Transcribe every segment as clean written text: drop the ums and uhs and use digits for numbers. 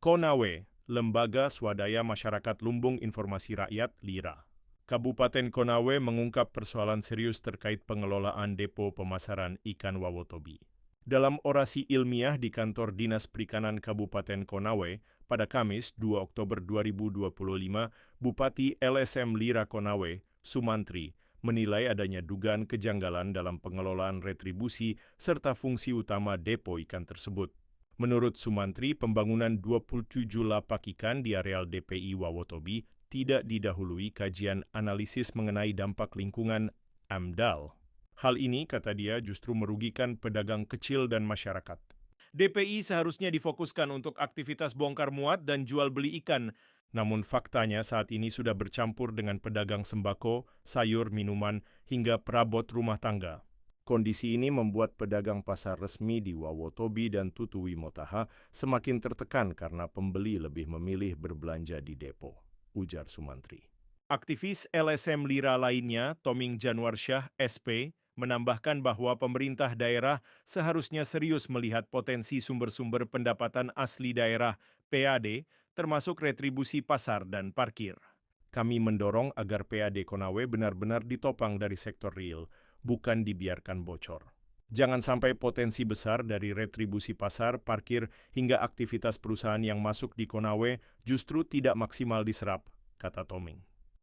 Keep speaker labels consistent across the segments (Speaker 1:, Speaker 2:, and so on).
Speaker 1: Konawe, Lembaga Swadaya Masyarakat Lumbung Informasi Rakyat (LIRA). Kabupaten Konawe mengungkap persoalan serius terkait pengelolaan depo pemasaran ikan Wawotobi. Dalam orasi ilmiah di kantor Dinas Perikanan Kabupaten Konawe pada Kamis 2 Oktober 2025, Bupati LSM LIRA Konawe, Sumantri, menilai adanya dugaan kejanggalan dalam pengelolaan retribusi serta fungsi utama depo ikan tersebut. Menurut Sumantri, pembangunan 27 lapak ikan di areal DPI Wawotobi tidak didahului kajian analisis mengenai dampak lingkungan AMDAL. Hal ini, kata dia, justru merugikan pedagang kecil dan masyarakat. DPI seharusnya difokuskan untuk aktivitas bongkar muat dan jual beli ikan, namun faktanya saat ini sudah bercampur dengan pedagang sembako, sayur, minuman, hingga perabot rumah tangga. Kondisi ini membuat pedagang pasar resmi di Wawotobi dan Tutui Motaha semakin tertekan karena pembeli lebih memilih berbelanja di depo, ujar Sumantri. Aktivis LSM LIRA lainnya, Toming Januarsyah, SP, menambahkan bahwa pemerintah daerah seharusnya serius melihat potensi sumber-sumber pendapatan asli daerah, PAD, termasuk retribusi pasar dan parkir. Kami mendorong agar PAD Konawe benar-benar ditopang dari sektor real, bukan dibiarkan bocor. Jangan sampai potensi besar dari retribusi pasar, parkir, hingga aktivitas perusahaan yang masuk di Konawe justru tidak maksimal diserap, kata Toming.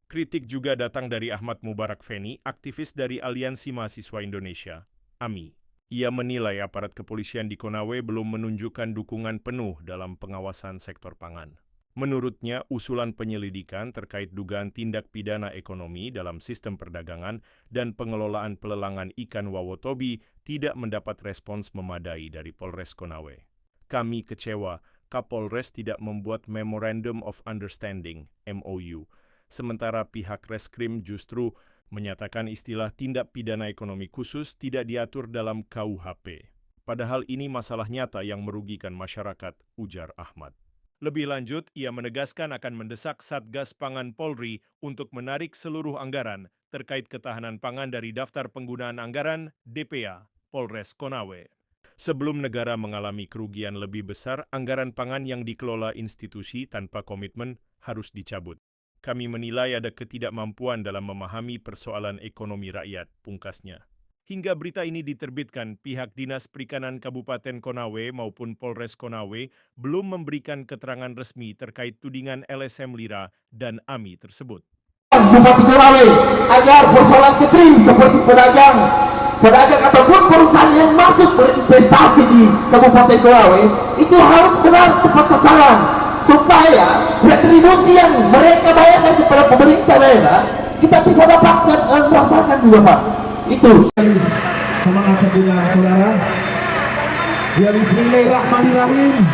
Speaker 1: Kritik juga datang dari Ahmad Mubarak Feni, aktivis dari Aliansi Mahasiswa Indonesia, AMI. Ia menilai aparat kepolisian di Konawe belum menunjukkan dukungan penuh dalam pengawasan sektor pangan. Menurutnya, usulan penyelidikan terkait dugaan tindak pidana ekonomi dalam sistem perdagangan dan pengelolaan pelelangan ikan Wawotobi tidak mendapat respons memadai dari Polres Konawe. Kami kecewa, Kapolres tidak membuat Memorandum of Understanding, MOU, sementara pihak Reskrim justru menyatakan istilah tindak pidana ekonomi khusus tidak diatur dalam KUHP. Padahal ini masalah nyata yang merugikan masyarakat, ujar Ahmad. Lebih lanjut, ia menegaskan akan mendesak Satgas Pangan Polri untuk menarik seluruh anggaran terkait ketahanan pangan dari daftar penggunaan anggaran DPA Polres Konawe. Sebelum negara mengalami kerugian lebih besar, anggaran pangan yang dikelola institusi tanpa komitmen harus dicabut. Kami menilai ada ketidakmampuan dalam memahami persoalan ekonomi rakyat, pungkasnya. Hingga berita ini diterbitkan, pihak Dinas Perikanan Kabupaten Konawe maupun Polres Konawe belum memberikan keterangan resmi terkait tudingan LSM LIRA dan AMI tersebut.
Speaker 2: Bupati Konawe agar persoalan kecil seperti pedagang ataupun perusahaan yang masuk berinvestasi di Kabupaten Konawe itu harus benar tepat sasaran supaya retribusi yang mereka bayarkan kepada pemerintah daerah kita bisa dapatkan dan merasakan juga, Pak. Itu
Speaker 3: semangat dengan saudara. Ya, bismillahirrahmanirrahim.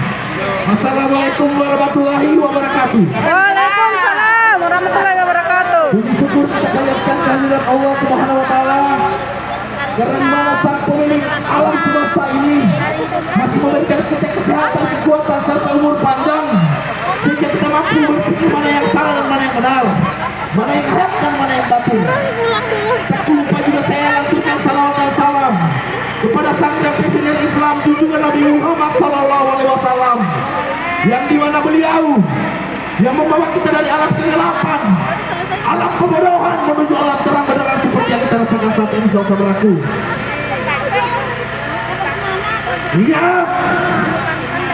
Speaker 3: Assalamualaikum warahmatullahi wabarakatuh.
Speaker 4: Waalaikumsalam warahmatullahi wabarakatuh.
Speaker 3: Puji syukur kita panjatkan kehadirat Allah Subhanahu wa taala karena di mana sang pemilik alam semesta ini masih memberikan kita kesehatan, kekuatan serta umur panjang sehingga kita mampu berpikir mana yang salah dan mana yang benar, mana yang hak dan mana yang batil. Tak lupa juga saya lanjutkan salawat dan salam kepada sang presiden Islam junjungan Nabi Muhammad SAW yang dimana beliau yang membawa kita dari alam kegelapan, alam kebodohan menuju alam terang beneran seperti yang kita rasakan saat ini, saudaraku. Iya,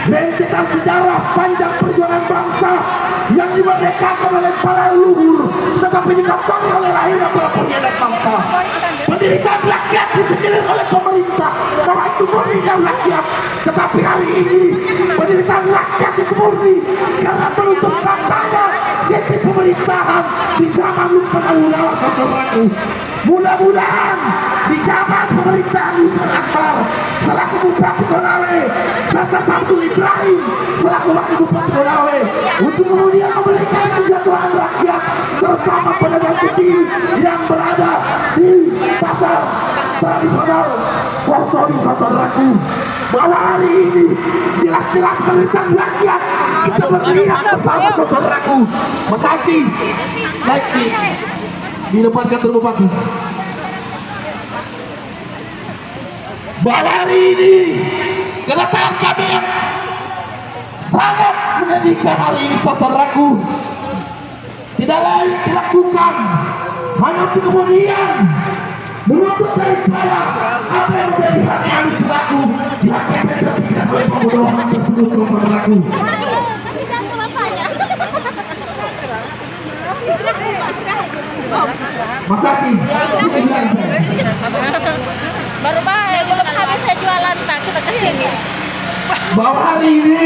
Speaker 3: rentetan sejarah panjang perjuangan bangsa yang dimerdekakan oleh para leluhur, tetapi dikatakan oleh lahirnya para pengkhianat bangsa. Pendidikan rakyat dipikirin oleh pemerintah bahwa itu murninya rakyat, tetapi hari ini pendidikan rakyat itu murni karena menutup katanya jadi pemerintahan di zaman lupa ulama saudaraku. Mudah-mudahan di zaman pemerintahan Yusuf Akbar selaku Bupati Konawe serta Samsul Ibrahim selaku Wakil Bupati Konawe untuk kemudian memberikan kesejahteraan rakyat terutama pedagang kecil yang berada di pasar tradisional Wawotobi, saudaraku, bahwa hari ini jelas-jelas penderitaan rakyat kita berlihat bersama, saudaraku. Makasih, naik di depan kantor Bupati. Bahwa hari ini kedatangan kami yang sangat menyedihkan hari ini saudaraku. Tidak lain dilakukan hanya untuk kemudian menuntut daripada apa yang menjadi hak kami selaku yang kami terpikirkan oleh pembodohan tersebut saudaraku. Makasih.
Speaker 4: Baru baik, belum habis saya jualan tak kita kesini.
Speaker 3: Bahwa hari ini